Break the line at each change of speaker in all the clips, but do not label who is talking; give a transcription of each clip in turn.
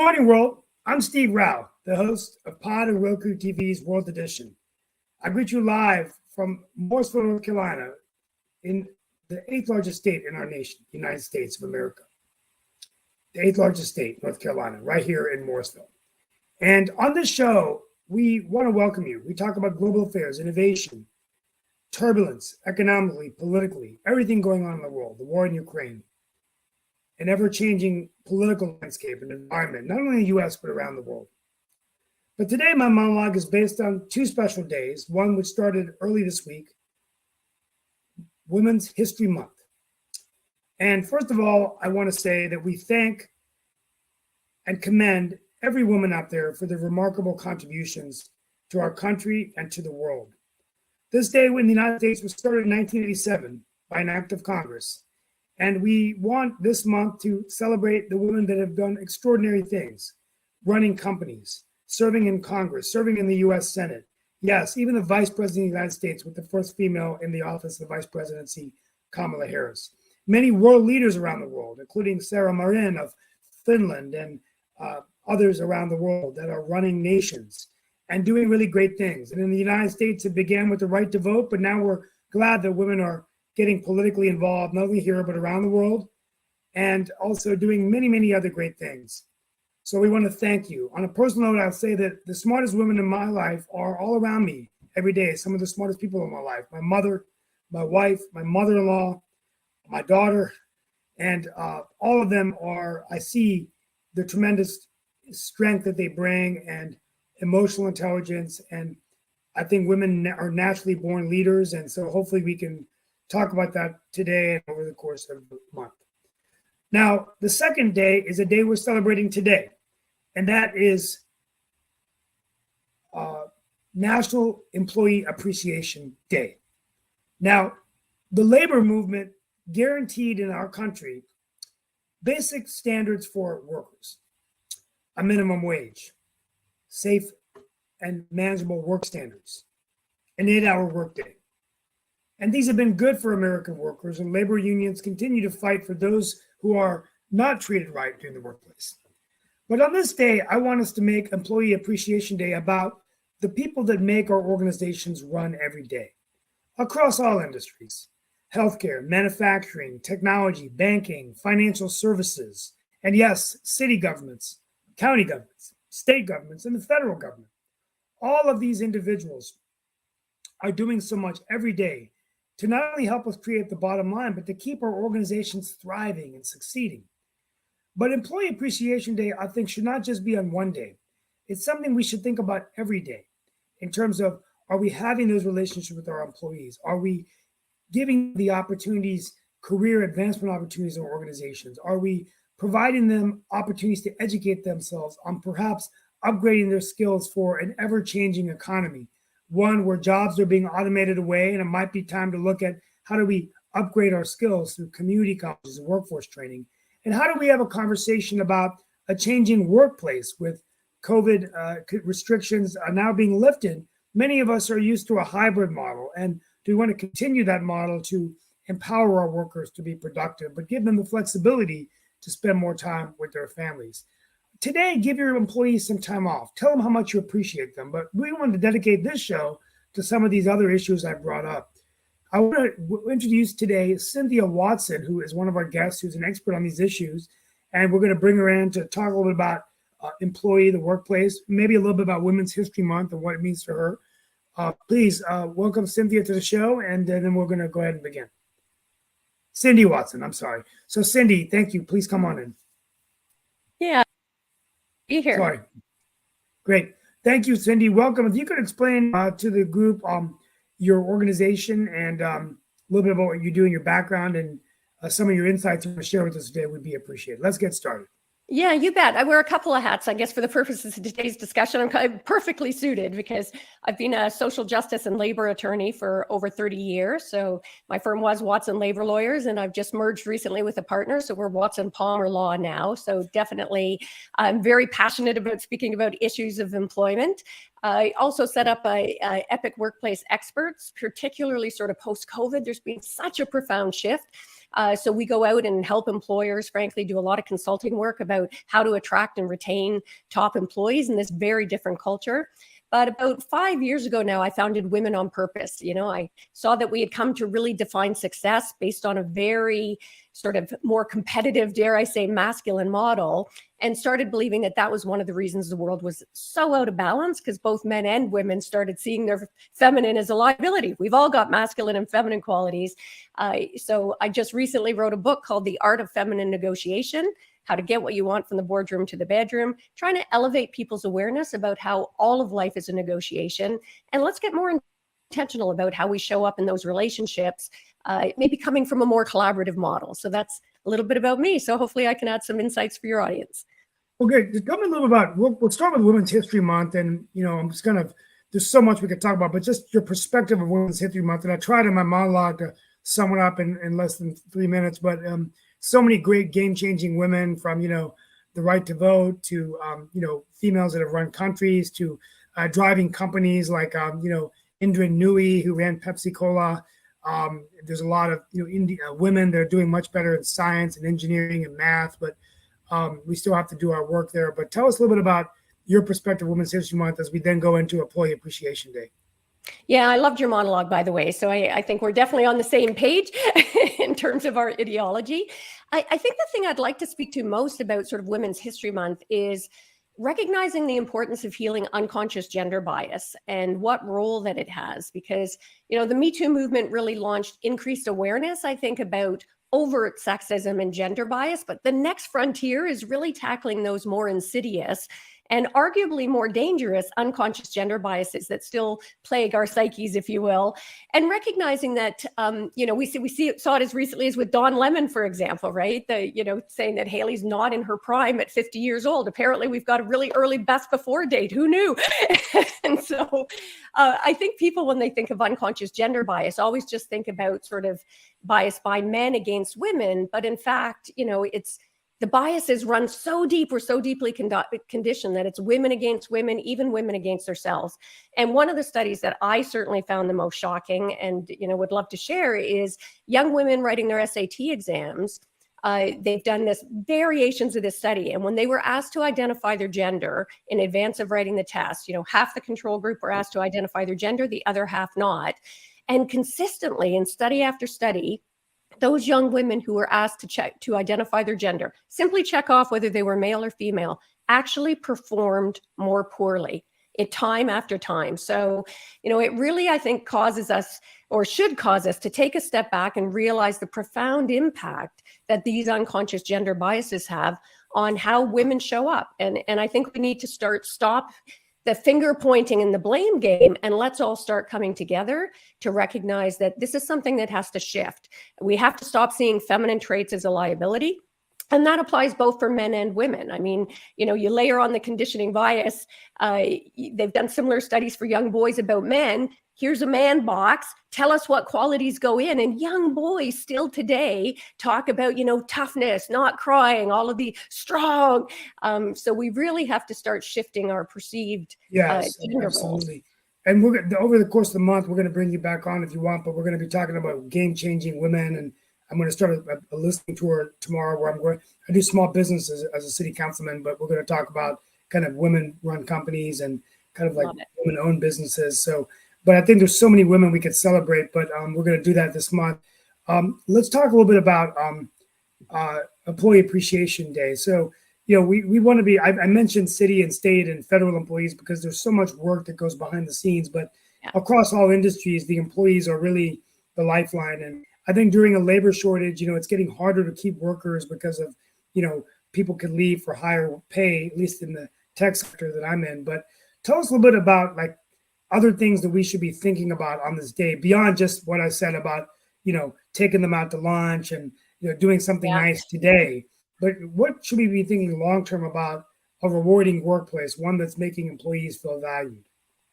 morning, world. I'm Steve Rao, the host of Pod and Roku TV's World Edition. I greet you live from Morrisville, North Carolina, in the 8th largest state in our nation, the United States of America. The 8th largest state, North Carolina, right here in Morrisville. And on this show, we want to welcome you. We talk about global affairs, innovation, turbulence, economically, politically, everything going on in the world, the war in Ukraine, an ever-changing political landscape and environment, not only in the U.S., but around the world. But today, my monologue is based on two special days, one which started early this week, Women's History Month. And first of all, I want to say that we thank and commend every woman out there for their remarkable contributions to our country and to the world. This day in the United States was started in 1987 by an act of Congress. And we want this month to celebrate the women that have done extraordinary things, running companies, serving in Congress, serving in the U.S. Senate. Yes, even the Vice President of the United States with the first female in the office of the Vice Presidency, Kamala Harris. Many world leaders around the world, including Sarah Marin of Finland and others around the world that are running nations and doing really great things. And in the United States, it began with the right to vote, but now we're glad that women are getting politically involved, not only here, but around the world, and also doing many, many other great things. So we want to thank you. On a personal note, I'll say that the smartest women in my life are all around me every day. Some of the smartest people in my life, my mother, my wife, my mother-in-law, my daughter, and all of them I see the tremendous strength that they bring and emotional intelligence. And I think women are naturally born leaders. And so hopefully we can talk about that today and over the course of the month. Now, the second day is a day we're celebrating today, and that is National Employee Appreciation Day. Now, the labor movement guaranteed in our country basic standards for workers, a minimum wage, safe and manageable work standards, an 8-hour workday. And these have been good for American workers, and labor unions continue to fight for those who are not treated right during the workplace. But on this day, I want us to make Employee Appreciation Day about the people that make our organizations run every day, across all industries: healthcare, manufacturing, technology, banking, financial services, and yes, city governments, county governments, state governments, and the federal government. All of these individuals are doing so much every day to not only help us create the bottom line, but to keep our organizations thriving and succeeding. But Employee Appreciation Day, I think, should not just be on one day. It's something we should think about every day in terms of, are we having those relationships with our employees? Are we giving the opportunities, career advancement opportunities in our organizations? Are we providing them opportunities to educate themselves on perhaps upgrading their skills for an ever-changing economy? One where jobs are being automated away, and it might be time to look at how do we upgrade our skills through community colleges and workforce training? And how do we have a conversation about a changing workplace with COVID restrictions are now being lifted? Many of us are used to a hybrid model, and do we want to continue that model to empower our workers to be productive, but give them the flexibility to spend more time with their families? Today, give your employees some time off. Tell them how much you appreciate them. But we want to dedicate this show to some of these other issues I brought up. I want to introduce today Cynthia Watson, who is one of our guests, who's an expert on these issues. And we're going to bring her in to talk a little bit about employee, the workplace, maybe a little bit about Women's History Month and what it means to her. Please welcome Cynthia to the show, and then we're going to go ahead and begin. Cindy Watson, I'm sorry. So Cindy, thank you. Please come on in.
Yeah. Be here.
Sorry. Great. Thank you, Cindy. Welcome. If you could explain to the group your organization and a little bit about what you do in your background and some of your insights you want to share with us today would be appreciated. Let's get started.
Yeah, you bet. I wear a couple of hats, I guess, for the purposes of today's discussion. I'm kind of perfectly suited because I've been a social justice and labor attorney for over 30 years. So my firm was Watson Labor Lawyers, and I've just merged recently with a partner. So we're Watson Palmer Law now. So definitely, I'm very passionate about speaking about issues of employment. I also set up a Epic Workplace Experts, particularly sort of post-COVID. There's been such a profound shift. So we go out and help employers, frankly, do a lot of consulting work about how to attract and retain top employees in this very different culture. But about 5 years ago now, I founded Women on Purpose. I saw that we had come to really define success based on a very sort of more competitive, dare I say, masculine model, and started believing that that was one of the reasons the world was so out of balance, because both men and women started seeing their feminine as a liability. We've all got masculine and feminine qualities. So I just recently wrote a book called The Art of Feminine Negotiation: How to Get What You Want from the Boardroom to the Bedroom, trying to elevate people's awareness about how all of life is a negotiation. And let's get more intentional about how we show up in those relationships, maybe coming from a more collaborative model. So that's a little bit about me. So hopefully I can add some insights for your audience.
Okay, just tell me a little about, we'll start with Women's History Month, and, I'm just there's so much we could talk about, but just your perspective of Women's History Month. And I tried in my monologue to sum it up in less than 3 minutes, but so many great game-changing women, from, the right to vote to, females that have run countries, to driving companies like, Indra Nooyi, who ran Pepsi Cola. There's a lot of, women that are doing much better in science and engineering and math, but we still have to do our work there. But tell us a little bit about your perspective of Women's History Month as we then go into Employee Appreciation Day.
Yeah, I loved your monologue, by the way. So I think we're definitely on the same page in terms of our ideology. I think the thing I'd like to speak to most about sort of Women's History Month is recognizing the importance of healing unconscious gender bias and what role that it has. Because, the Me Too movement really launched increased awareness, I think, about overt sexism and gender bias. But the next frontier is really tackling those more insidious and arguably more dangerous unconscious gender biases that still plague our psyches, if you will, and recognizing that, we saw it as recently as with Don Lemon, for example, right? Saying that Haley's not in her prime at 50 years old. Apparently, we've got a really early best before date. Who knew? And so I think people, when they think of unconscious gender bias, always just think about sort of bias by men against women. But in fact, the biases run so deep, we're so deeply conditioned that it's women against women, even women against themselves. And one of the studies that I certainly found the most shocking and, would love to share is young women writing their SAT exams. They've done this variations of this study. And when they were asked to identify their gender in advance of writing the test, half the control group were asked to identify their gender, the other half not. And consistently, in study after study, those young women who were asked to identify their gender, simply check off whether they were male or female, actually performed more poorly time after time. So, it really, I think, causes us, or should cause us, to take a step back and realize the profound impact that these unconscious gender biases have on how women show up. And I think we need to stop the finger pointing and the blame game, and let's all start coming together to recognize that this is something that has to shift. We have to stop seeing feminine traits as a liability. And that applies both for men and women. I mean, you layer on the conditioning bias. They've done similar studies for young boys about men. Here's a man box. Tell us what qualities go in. And young boys still today talk about, toughness, not crying, all of the strong. So we really have to start shifting our perceived
Yes,
gender
absolutely. And over the course of the month, we're going to bring you back on if you want, but we're going to be talking about game-changing women. And I'm going to start a listening tour tomorrow where I do small business as a city councilman, but we're going to talk about kind of women-run companies and kind of like women-owned businesses. So, but I think there's so many women we could celebrate, but we're going to do that this month. Let's talk a little bit about Employee Appreciation Day. So, we want to be, I mentioned city and state and federal employees because there's so much work that goes behind the scenes, but across all industries, the employees are really the lifeline. And I think during a labor shortage, it's getting harder to keep workers because of, people can leave for higher pay, at least in the tech sector that I'm in. But tell us a little bit about like other things that we should be thinking about on this day beyond just what I said about, taking them out to lunch and, doing something nice today. But what should we be thinking long-term about a rewarding workplace, one that's making employees feel valued?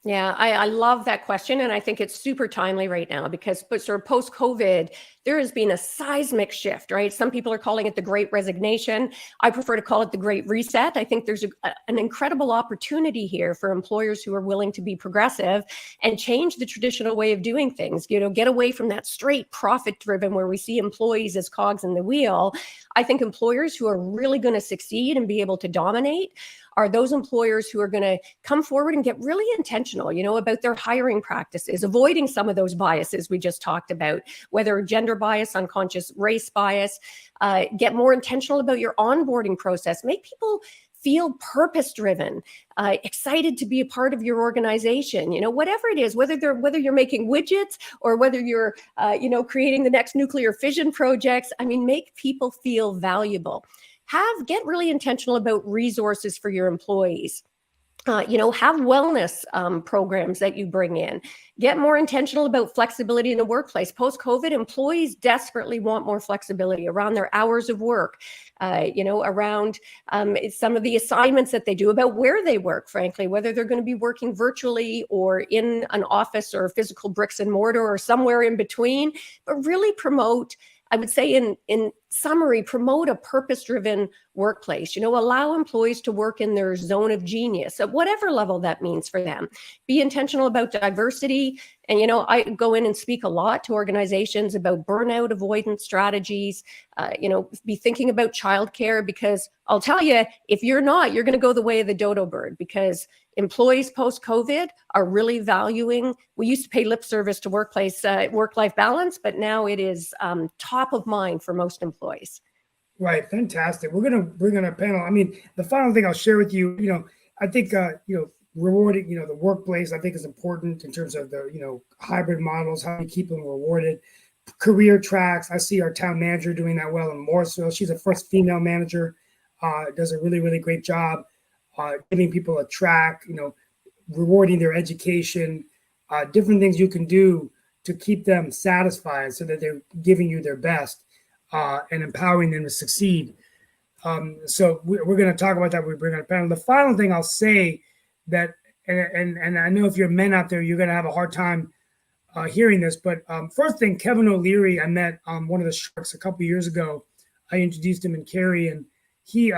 Yeah, I love that question. And I think it's super timely right now because sort of post-COVID, there has been a seismic shift, right? Some people are calling it the Great Resignation. I prefer to call it the Great Reset. I think there's an incredible opportunity here for employers who are willing to be progressive and change the traditional way of doing things, get away from that straight profit-driven where we see employees as cogs in the wheel. I think employers who are really going to succeed and be able to dominate are those employers who are going to come forward and get really intentional, about their hiring practices, avoiding some of those biases we just talked about, whether gender bias, unconscious race bias, get more intentional about your onboarding process, make people feel purpose-driven, excited to be a part of your organization, whatever it is, whether you're making widgets or whether you're, creating the next nuclear fission projects. I mean, make people feel valuable. Get really intentional about resources for your employees. Have wellness programs that you bring in. Get more intentional about flexibility in the workplace. Post-COVID, employees desperately want more flexibility around their hours of work, around some of the assignments that they do, about where they work, frankly, whether they're going to be working virtually or in an office or physical bricks and mortar or somewhere in between, but really promote, I would say in summary, promote a purpose-driven workplace, allow employees to work in their zone of genius at whatever level that means for them. Be intentional about diversity. And, I go in and speak a lot to organizations about burnout avoidance strategies, be thinking about childcare, because I'll tell you, if you're not, you're going to go the way of the dodo bird, because employees post-COVID are really valuing, we used to pay lip service to work-life balance, but now it is top of mind for most employees.
Right. Fantastic. We're going to bring on a panel. I mean, the final thing I'll share with you, I think, rewarding, the workplace, I think is important in terms of the, hybrid models, how you keep them rewarded. Career tracks. I see our town manager doing that well in Morrisville. She's the first female manager, does a really, really great job giving people a track, rewarding their education, different things you can do to keep them satisfied so that they're giving you their best and empowering them to succeed. So we're going to talk about that when we bring on a panel. The final thing I'll say that, and I know if you're men out there, you're going to have a hard time hearing this, but first thing, Kevin O'Leary, I met one of the Sharks a couple of years ago. I introduced him in Cary, and he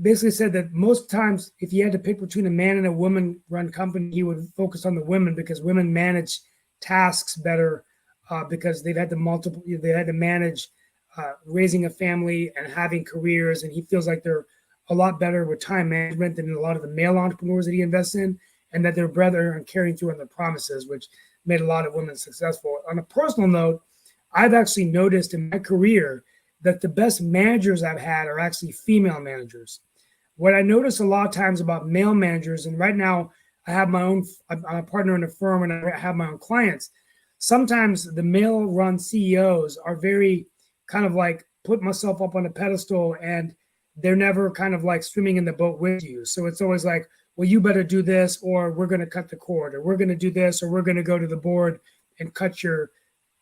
basically said that most times if he had to pick between a man and a woman run company, he would focus on the women because women manage tasks better because they had to manage raising a family and having careers. And he feels like they're a lot better with time management than a lot of the male entrepreneurs that he invests in, and that they're better and carrying through on their promises, which made a lot of women successful. On a personal note, I've actually noticed in my career that the best managers I've had are actually female managers. What I notice a lot of times about male managers, and right now I have I'm a partner in a firm and I have my own clients. Sometimes the male-run CEOs are very kind of like put myself up on a pedestal, and they're never kind of like swimming in the boat with you. So it's always like, well, you better do this, or we're going to cut the cord, or we're going to do this, or we're going to go to the board and cut your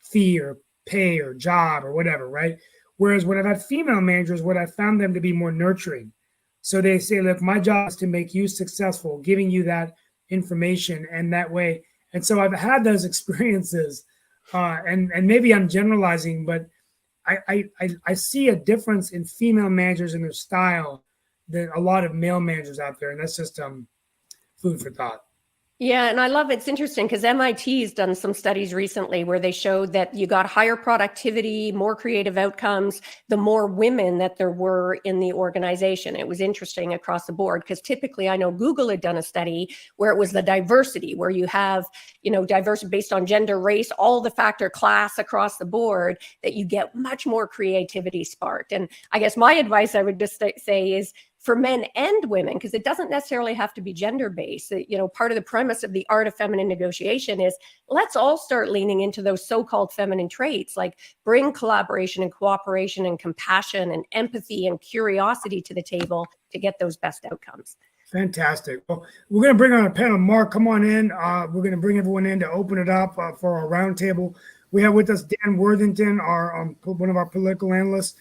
fee or pay or job or whatever, right? Whereas when I've had female managers, what I found them to be more nurturing. So they say, look, my job is to make you successful, giving you that information and that way. And so I've had those experiences, and maybe I'm generalizing, but I see a difference in female managers and their style than a lot of male managers out there. And that's just food for thought.
Yeah, and I love it's interesting because MIT's done some studies recently where they showed that you got higher productivity, more creative outcomes, the more women that there were in the organization. It was interesting across the board because typically I know Google had done a study where it was the diversity, where you have, diversity based on gender, race, all the factor class across the board, that you get much more creativity sparked. And I guess my advice I would just say is, for men and women, because it doesn't necessarily have to be gender-based. Part of the premise of the art of feminine negotiation is let's all start leaning into those so-called feminine traits, like bring collaboration and cooperation and compassion and empathy and curiosity to the table to get those best outcomes.
Fantastic. Well, we're going to bring on a panel. Mark, come on in. We're going to bring everyone in to open it up for our roundtable. We have with us Dan Worthington, one of our political analysts,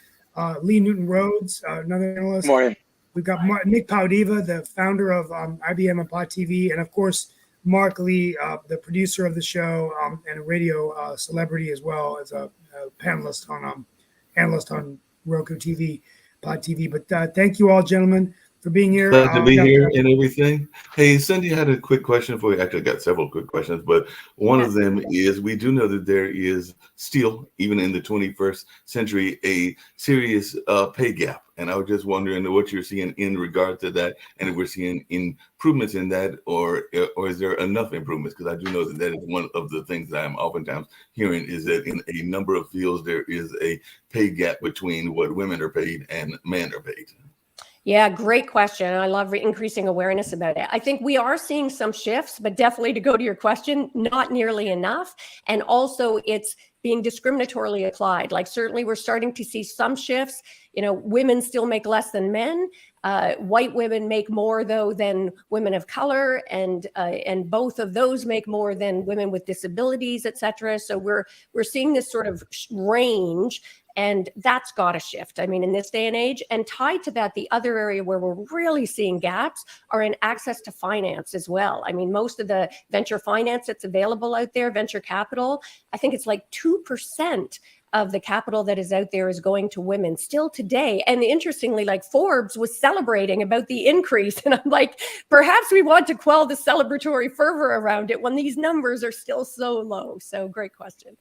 Lee Newton Rhodes, another analyst.
Good morning.
We've got Nick Paudiva, the founder of IBM and Pot TV, and of course, Mark Lee, the producer of the show, and a radio celebrity as well as a panelist on analyst on Roku TV, Pod TV. But thank you all, gentlemen, for being here.
Glad to be here and everything. Hey, Cindy, I had a quick question for you. Actually, I got several quick questions, but one of them is we do know that there is still, even in the 21st century, a serious pay gap. And I was just wondering what you're seeing in regard to that, and if we're seeing improvements in that, or is there enough improvements? Because I do know that that is one of the things that I'm oftentimes hearing is that in a number of fields, there is a pay gap between what women are paid and men are paid.
Yeah, great question. I love increasing awareness about it. I think we are seeing some shifts, but definitely to go to your question, not nearly enough. And also it's being discriminatorily applied. Like certainly we're starting to see some shifts. You know, women still make less than men. White women make more though than women of color, and both of those make more than women with disabilities, et cetera. So we're seeing this sort of range. And that's got to shift. I mean, in this day and age, and tied to that, the other area where we're really seeing gaps are in access to finance as well. I mean, most of the venture finance that's available out there, venture capital, I think it's like 2% of the capital that is out there is going to women still today. And interestingly, like Forbes was celebrating about the increase. And I'm like, perhaps we want to quell the celebratory fervor around it when these numbers are still so low. So great question.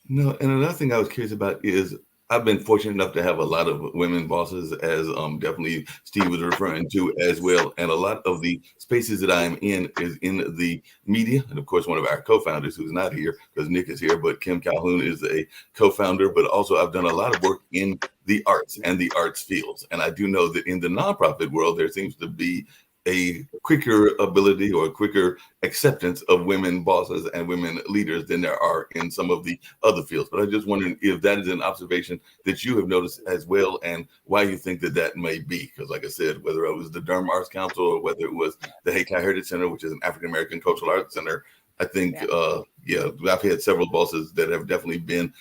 No, and another thing I was curious about is I've been fortunate enough to have a lot of women bosses, as definitely Steve was referring to as well. And a lot of the spaces that I'm in is in the media. And of course, one of our co-founders who's not here because Nick is here, but Kim Calhoun is a co-founder. But also I've done a lot of work in the arts and the arts fields. And I do know that in the nonprofit world, there seems to be a quicker ability or a quicker acceptance of women bosses and women leaders than there are in some of the other fields. But I'm just wondering if that is an observation that you have noticed as well, and why you think that that may be. Because like I said, whether it was the Durham Arts Council or whether it was the Hayti Heritage Center, which is an African-American cultural arts center, I think, I've had several bosses that have definitely been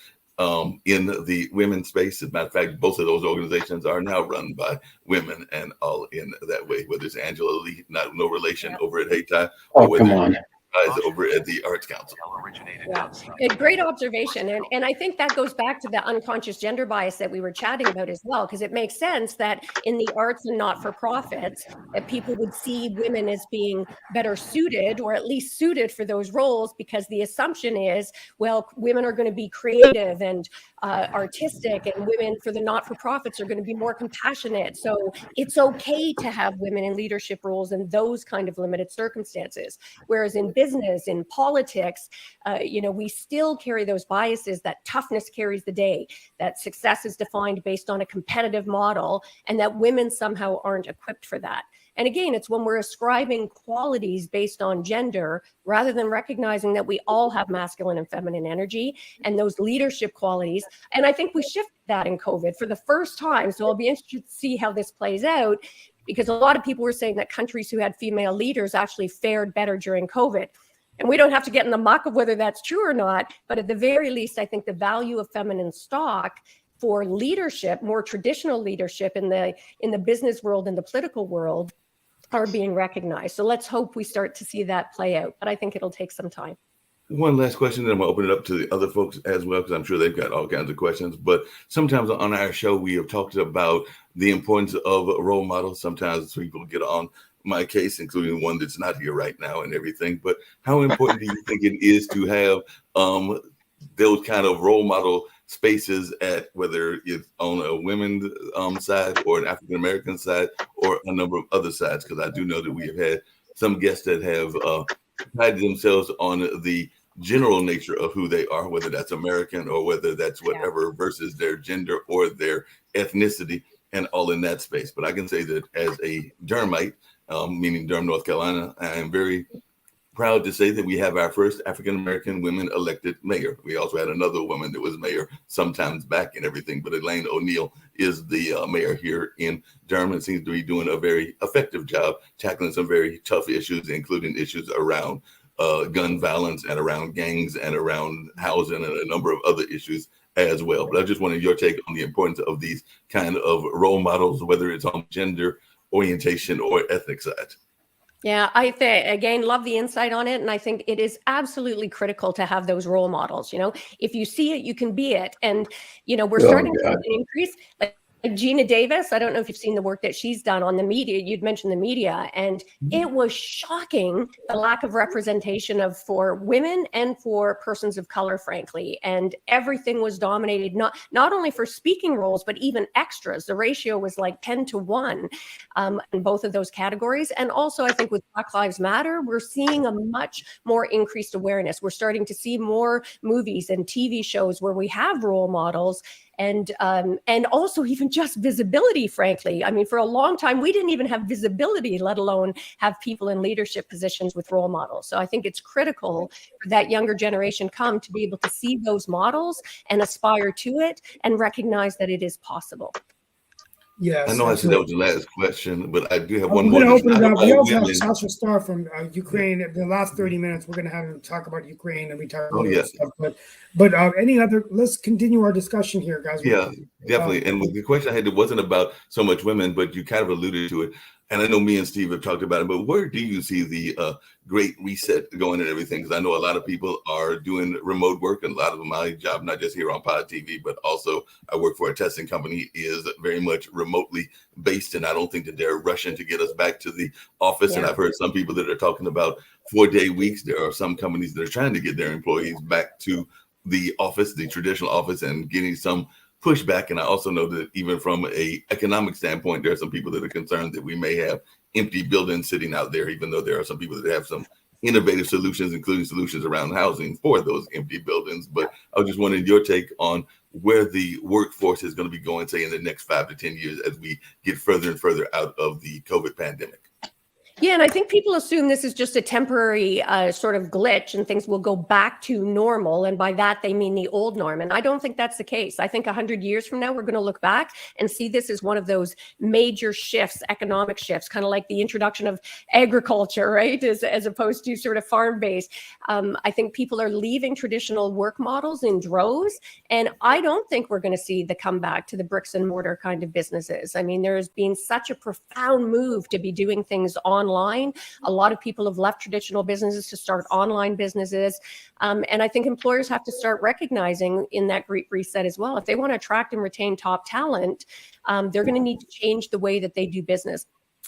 in the women's space. As a matter of fact, both of those organizations are now run by women and all in that way, whether it's Angela Lee, no relation over at Hayti, or whether over at the Arts Council.
Yeah. A great observation. And I think that goes back to the unconscious gender bias that we were chatting about as well, because it makes sense that in the arts and not-for-profits, that people would see women as being better suited, or at least suited for those roles, because the assumption is, well, women are going to be creative and artistic, and women for the not-for-profits are going to be more compassionate. So it's okay to have women in leadership roles in those kind of limited circumstances. Whereas in business, in politics, we still carry those biases that toughness carries the day, that success is defined based on a competitive model, and that women somehow aren't equipped for that. And again, it's when we're ascribing qualities based on gender rather than recognizing that we all have masculine and feminine energy and those leadership qualities. And I think we shifted that in COVID for the first time. So I'll be interested to see how this plays out, because a lot of people were saying that countries who had female leaders actually fared better during COVID. And we don't have to get in the muck of whether that's true or not. But at the very least, I think the value of feminine stock for leadership, more traditional leadership in the business world and the political world, are being recognized. So let's hope we start to see that play out. But I think it'll take some time.
One last question, then I'm going to open it up to the other folks as well, because I'm sure they've got all kinds of questions. But sometimes on our show, we have talked about the importance of role models. Sometimes people get on my case, including one that's not here right now and everything. But how important do you think it is to have those kind of role model spaces at, whether it's on a women's side or an African-American side or a number of other sides? Because I do know that we have had some guests that have prided themselves on the general nature of who they are, whether that's American or whether that's whatever, versus their gender or their ethnicity, and all in that space. But I can say that as a Durhamite, meaning Durham, North Carolina, I am very proud to say that we have our first African-American women elected mayor. We also had another woman that was mayor sometimes back and everything, but Elaine O'Neill is the mayor here in Durham and seems to be doing a very effective job tackling some very tough issues, including issues around gun violence and around gangs and around housing and a number of other issues as well. But I just wanted your take on the importance of these kind of role models, whether it's on gender orientation or ethnic side.
Yeah, I think again, love the insight on it. And I think it is absolutely critical to have those role models. If you see it, you can be it. And, we're
Oh,
starting to
God.
see an increase. Like Gina Davis, I don't know if you've seen the work that she's done on the media. You'd mentioned the media, and it was shocking the lack of representation for women and for persons of color, frankly. And everything was dominated, not only for speaking roles, but even extras. The ratio was like 10-1 in both of those categories. And also, I think with Black Lives Matter, we're seeing a much more increased awareness. We're starting to see more movies and TV shows where we have role models, and also even just visibility, frankly. I mean, for a long time, we didn't even have visibility, let alone have people in leadership positions with role models. So I think it's critical for that younger generation come to be able to see those models and aspire to it and recognize that it is possible.
Yes,
I know I said that was
absolutely.
the last question, but I do have
We're
one
going
more.
to
That's
open it
not
up. We
about
also have
women.
Sasha Starr from Ukraine. The last 30 minutes, we're going to have him talk about Ukraine, and we talk about
Oh,
other
yes.
stuff. But any other? Let's continue our discussion here, guys.
Yeah, definitely. And the question I had, it wasn't about so much women, but you kind of alluded to it. And I know me and Steve have talked about it, but where do you see the great reset going and everything? Because I know a lot of people are doing remote work, and a lot of my job, not just here on Pod TV, but also I work for a testing company, is very much remotely based. And I don't think that they're rushing to get us back to the office. And
Yeah.
I've heard some people that are talking about 4-day weeks. There are some companies that are trying to get their employees back to the office, the traditional office, and getting some pushback. And I also know that even from a economic standpoint, there are some people that are concerned that we may have empty buildings sitting out there, even though there are some people that have some innovative solutions, including solutions around housing for those empty buildings. But I was just wondering your take on where the workforce is going to be going, say, in the next 5 to 10 years as we get further and further out of the COVID pandemic.
Yeah, and I think people assume this is just a temporary sort of glitch and things will go back to normal. And by that, they mean the old norm. And I don't think that's the case. I think 100 years from now, we're going to look back and see this as one of those major shifts, economic shifts, kind of like the introduction of agriculture, right? As opposed to sort of farm-based. I think people are leaving traditional work models in droves. And I don't think we're going to see the comeback to the bricks and mortar kind of businesses. I mean, there's been such a profound move to be doing things online. A lot of people have left traditional businesses to start online businesses. And I think employers have to start recognizing in that great reset as well. If they want to attract and retain top talent, they're going to need to change the way that they do business.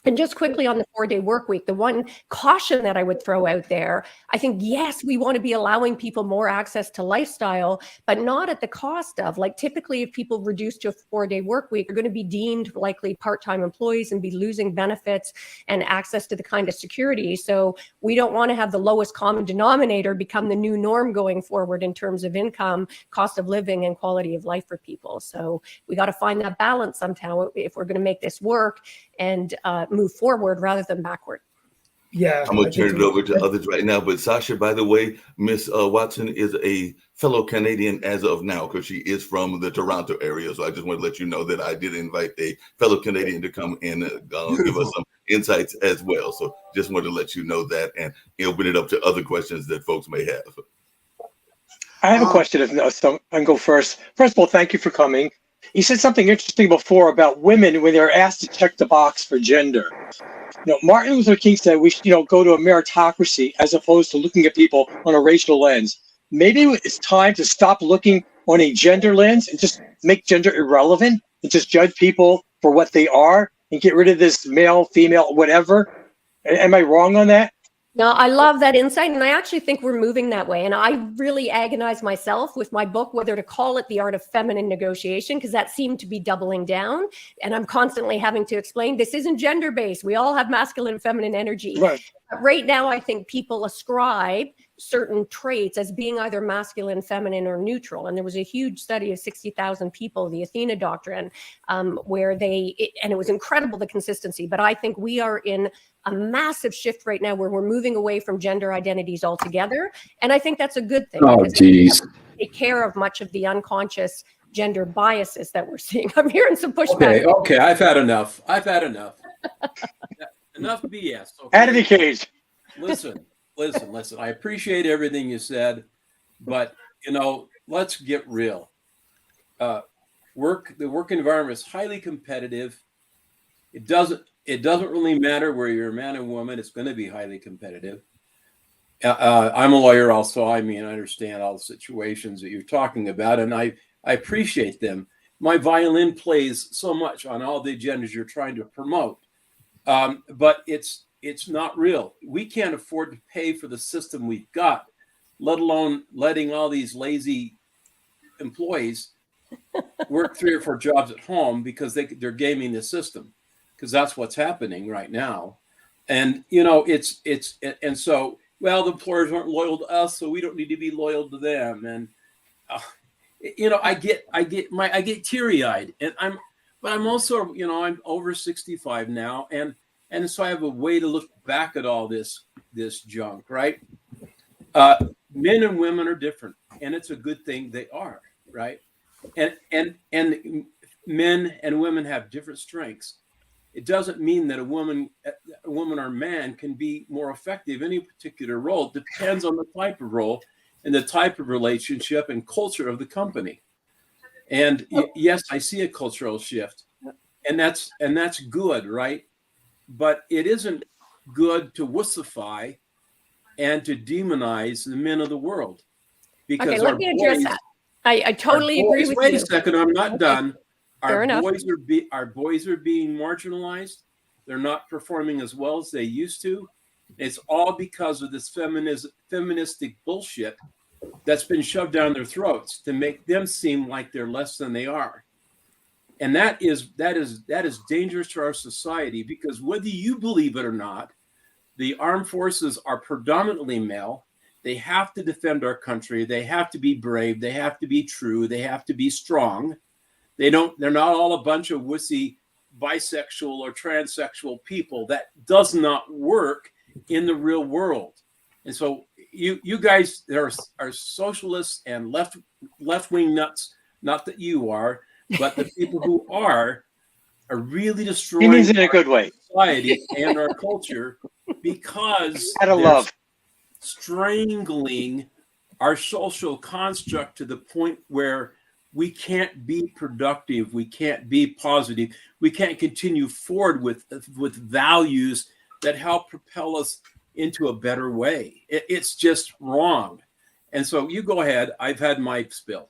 And just quickly on the 4-day work week, the one caution that I would throw out there, I think, yes, we want to be allowing people more access to lifestyle, but not at the cost of, like, typically if people reduce to a 4-day work week, are going to be deemed likely part-time employees and be losing benefits and access to the kind of security. So we don't want to have the lowest common denominator become the new norm going forward in terms of income, cost of living, and quality of life for people. So we got to find that balance somehow if we're going to make this work and move forward rather than backward.
Yeah,
I'm going to turn it over to others right now. But Sasha, by the way, Miss Watson is a fellow Canadian as of now because she is from the Toronto area. So I just want to let you know that I did invite a fellow Canadian to come and give us some insights as well. So just wanted to let you know that and open it up to other questions that folks may have.
I have a question. If I can go first. First of all, thank you for coming. You said something interesting before about women when they're asked to check the box for gender. Martin Luther King said we should, go to a meritocracy as opposed to looking at people on a racial lens. Maybe it's time to stop looking on a gender lens and just make gender irrelevant and just judge people for what they are and get rid of this male, female, whatever. Am I wrong on that?
No, I love that insight. And I actually think we're moving that way. And I really agonize myself with my book, whether to call it The Art of Feminine Negotiation, because that seemed to be doubling down. And I'm constantly having to explain this isn't gender-based. We all have masculine and feminine energy.
Right.
But right now, I think people ascribe certain traits as being either masculine, feminine, or neutral. And there was a huge study of 60,000 people, the Athena Doctrine, where and it was incredible, the consistency. But I think we are in a massive shift right now where we're moving away from gender identities altogether. And I think that's a good thing.
Oh, geez.
Take care of much of the unconscious gender biases that we're seeing. I'm hearing some pushback.
Okay, I've had enough. Enough BS. Okay?
Out of the cage.
Listen. I appreciate everything you said, but let's get real. The work environment is highly competitive. It doesn't. it doesn't really matter where you're a man and woman. It's going to be highly competitive. I'm a lawyer also. I mean, I understand all the situations that you're talking about, and I appreciate them. My violin plays so much on all the agendas you're trying to promote, but it's not real. We can't afford to pay for the system we've got, let alone letting all these lazy employees work 3 or 4 jobs at home because they're gaming the system, because that's what's happening right now. And and so, well, the employers aren't loyal to us, so we don't need to be loyal to them. And I get teary-eyed, and I'm also, I'm over 65 now, and so I have a way to look back at all this junk, right? Men and women are different, and it's a good thing they are, right? And men and women have different strengths. It doesn't mean that a woman or man can be more effective in any particular role. It depends on the type of role and the type of relationship and culture of the company. And yes, I see a cultural shift, and that's good, right? But it isn't good to wussify and to demonize the men of the world. Because
okay, let me address that. I totally agree with you.
Wait a second, I'm not done.
Fair enough.
Our boys are being marginalized. They're not performing as well as they used to. It's all because of this feministic bullshit that's been shoved down their throats to make them seem like they're less than they are. And that is dangerous to our society, because whether you believe it or not, the armed forces are predominantly male. They have to defend our country. They have to be brave. They have to be true. They have to be strong. They're not all a bunch of wussy bisexual or transsexual people. That does not work in the real world. And so you guys are socialists and left-wing nuts, not that you are, but the people who are really destroying
He means it in a good way.
Society and our culture, because
Out of love.
strangling our social construct to the point where we can't be productive, we can't be positive, we can't continue forward with values that help propel us into a better way. It's just wrong. And so you go ahead. I've had my spill.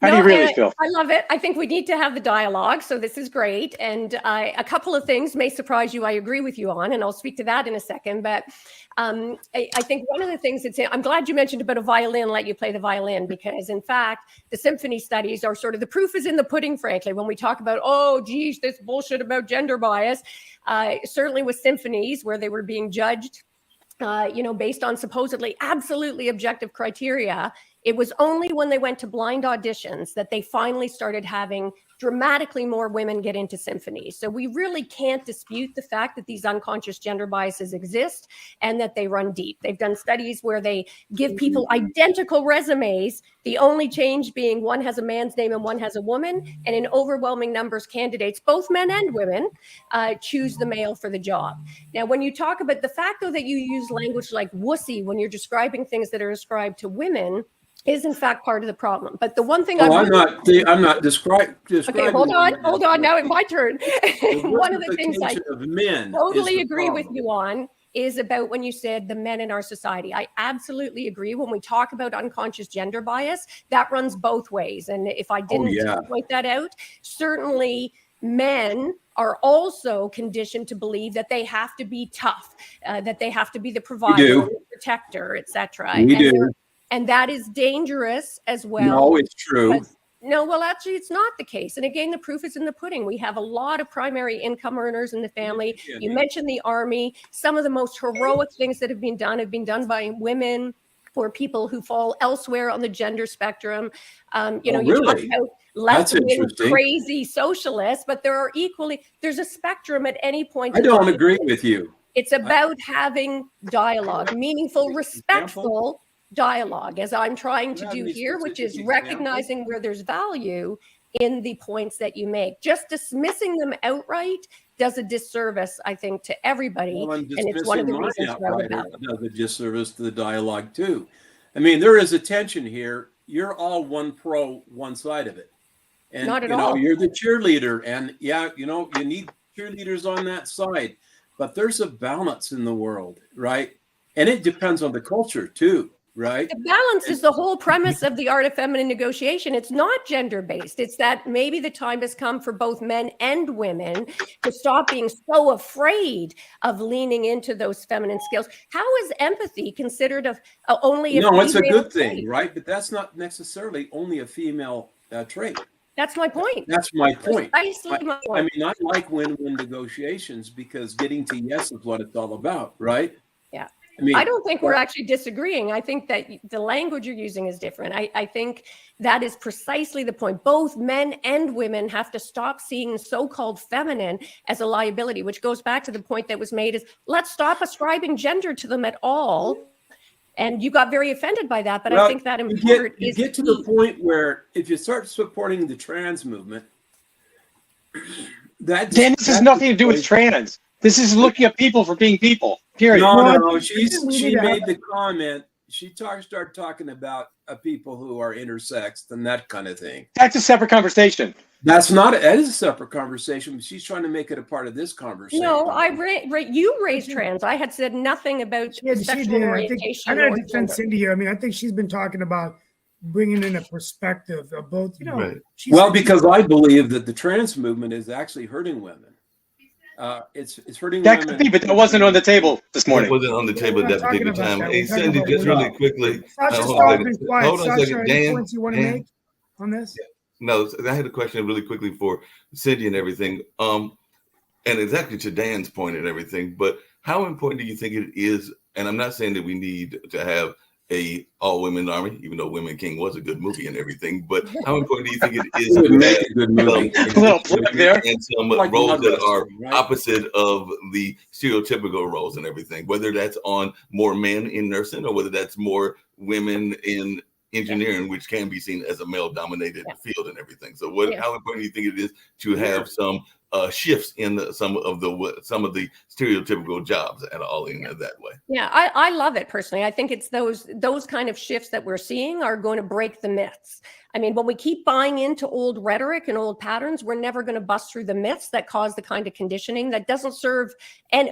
How do you really feel?
I love it. I think we need to have the dialogue. So this is great. And a couple of things may surprise you. I agree with you on, and I'll speak to that in a second. But I think one of the things I'm glad you mentioned about a violin, let you play the violin, because in fact, the symphony studies are sort of the proof is in the pudding, frankly, when we talk about, oh, geez, this bullshit about gender bias, certainly with symphonies where they were being judged, based on supposedly absolutely objective criteria. It was only when they went to blind auditions that they finally started having dramatically more women get into symphonies. So we really can't dispute the fact that these unconscious gender biases exist and that they run deep. They've done studies where they give people identical resumes, the only change being one has a man's name and one has a woman. And in overwhelming numbers, candidates, both men and women, choose the male for the job. Now, when you talk about the fact, though, that you use language like wussy when you're describing things that are ascribed to women, is in fact part of the problem. But the one thing
I'm not describing.
Okay, hold on. Now it's my turn. One of the things I
men
totally agree with you on is about when you said the men in our society. I absolutely agree. When we talk about unconscious gender bias, that runs both ways. And if I didn't point that out, certainly men are also conditioned to believe that they have to be tough, that they have to be the provider, the protector, etc.
We do.
And that is dangerous as well.
No, it's true.
No, well, actually, it's not the case. And again, the proof is in the pudding. We have a lot of primary income earners in the family. You mentioned the Army. Some of the most heroic things that have been done by women or people who fall elsewhere on the gender spectrum. You talk about left-wing crazy socialists, but there's a spectrum at any point.
I don't agree with you.
It's about having dialogue, meaningful, respectful dialogue, as I'm trying to do here, which is recognizing where there's value in the points that you make. Just dismissing them outright does a disservice, I think, to everybody.
Well,
and it's one of the reasons why it
does a disservice to the dialogue too. I mean, there is a tension here. You're all one side of it. And
not at all.
You're the cheerleader. And you need cheerleaders on that side, but there's a balance in the world, right? And it depends on the culture too, right?
The balance is the whole premise of the art of feminine negotiation. It's not gender based. It's that maybe the time has come for both men and women to stop being so afraid of leaning into those feminine skills. How is empathy considered only a
No, it's a
female
good thing,
trait?
right? But that's not necessarily only a female trait.
That's my point.
That's my point.
Precisely my
I
point.
mean, I like win-win negotiations because getting to yes is what it's all about, right?
Yeah.
I mean,
I don't think we're actually disagreeing. I think that the language you're using is different. I think that is precisely the point. Both men and women have to stop seeing so-called feminine as a liability, which goes back to the point that was made is let's stop ascribing gender to them at all. And you got very offended by that, but
well,
I think that
you get to the point where if you start supporting the trans movement,
Dan, this has nothing to do with trans. This is looking at people for being people. Period.
No,
we
she
need to
made
have-
the comment. She started talking about people who are intersexed and that kind of thing.
That's a separate conversation.
That is a separate conversation, but she's trying to make it a part of this conversation.
No, you raised trans. I had said nothing about
Yeah, she
sexual
did. I
orientation.
gotta
or
defend
gender.
Cindy here. I mean, I think she's been talking about bringing in a perspective of both. You know,
Right.
she's-
Well, because I believe that the trans movement is actually hurting women. It's hurting
That
women.
could be, but that wasn't on the table this
It
morning.
wasn't on the table at
We're
that
not talking
particular
about
time.
that.
Hey,
We're talking
Cindy,
about
just
women.
really quickly.
Sasha
hold on a
Starr's
second.
been quiet.
Hold on a
Sasha,
second.
any
Dan,
points you want to
Dan.
make on this?
No, I had a question really quickly for Cindy and everything. And exactly to Dan's point and everything, but how important do you think it is? And I'm not saying that we need to have a all-women army, even though Women King was a good movie and everything, but how important do you think it is
It would
to
make
have
a good movie.
A little plug there.
and some
Like
roles
blood
that are
wrestling, right?
opposite of the stereotypical roles and everything, whether that's on more men in nursing or whether that's more women in engineering, which can be seen as a male-dominated field and everything. So, how important do you think it is to have some shifts in some of the stereotypical jobs at all in that way?
Yeah, I love it personally. I think it's those kind of shifts that we're seeing are going to break the myths. I mean, when we keep buying into old rhetoric and old patterns, we're never going to bust through the myths that cause the kind of conditioning that doesn't serve and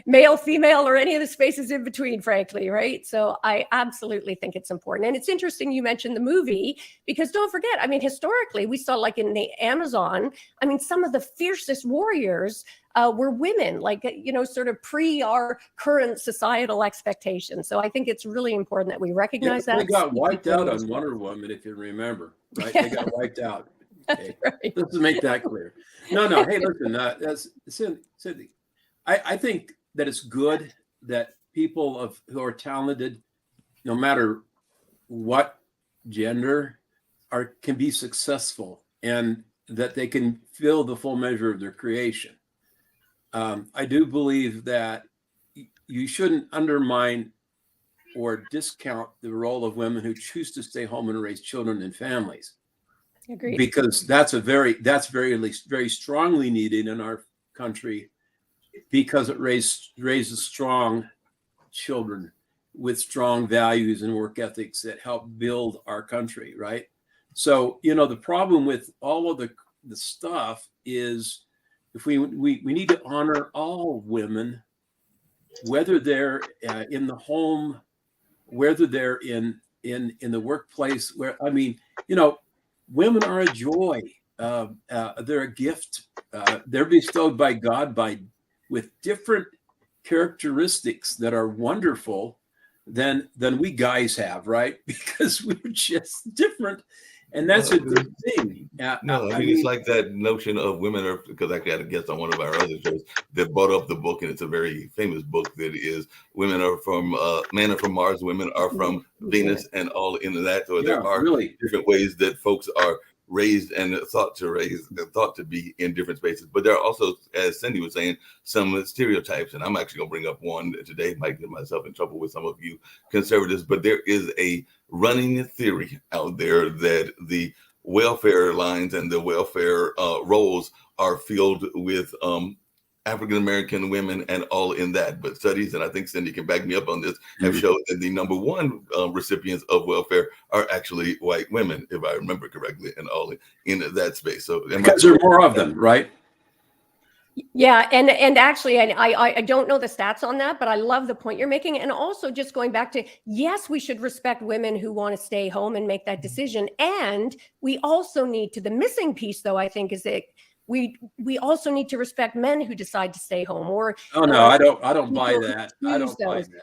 male, female, or any of the spaces in between, frankly, right? So I absolutely think it's important. And it's interesting you mentioned the movie because don't forget, I mean, historically, we saw like in the Amazon, I mean, some of the fiercest warriors were women, like, sort of pre our current societal expectations. So I think it's really important that we recognize that.
They got wiped out on Wonder Woman, if you remember, right? They got wiped out. Okay.
Right.
Let's make that clear. No. Hey, listen, that's Cindy. I think that it's good that people who are talented, no matter what gender, can be successful and that they can fill the full measure of their creation. I do believe that you shouldn't undermine or discount the role of women who choose to stay home and raise children and families.
Agreed.
Because that's very strongly needed in our country because it raises strong children with strong values and work ethics that help build our country, right? So, the problem with all of the stuff is if we need to honor all women, whether they're in the home, whether they're in the workplace, women are a joy. They're a gift. They're bestowed by God with different characteristics that are wonderful than we guys have, right? Because we're just different. And that's a good thing.
It's like that notion of women are, because actually I had a guest on one of our other shows that brought up the book, and it's a very famous book that is men are from Mars, women are from Venus, and all into that. So there are really different ways that folks are raised and thought to be in different spaces. But there are also, as Cindy was saying, some stereotypes, and I'm actually going to bring up one today. Might get myself in trouble with some of you conservatives, but there is a running theory out there that the welfare lines and the welfare roles are filled with African-American women and all in that. But studies, and I think Cindy can back me up on this, have showed that the number one recipients of welfare are actually white women, if I remember correctly, and all in that space. So
because there are more of them, right?
Yeah, and actually, I don't know the stats on that, but I love the point you're making. And also, just going back to, yes, we should respect women who want to stay home and make that decision. And we also need to, the missing piece, though, I think, is that we also need to respect men who decide to stay home. Or
Oh no, I don't buy
people
that. I don't buy
choose
that.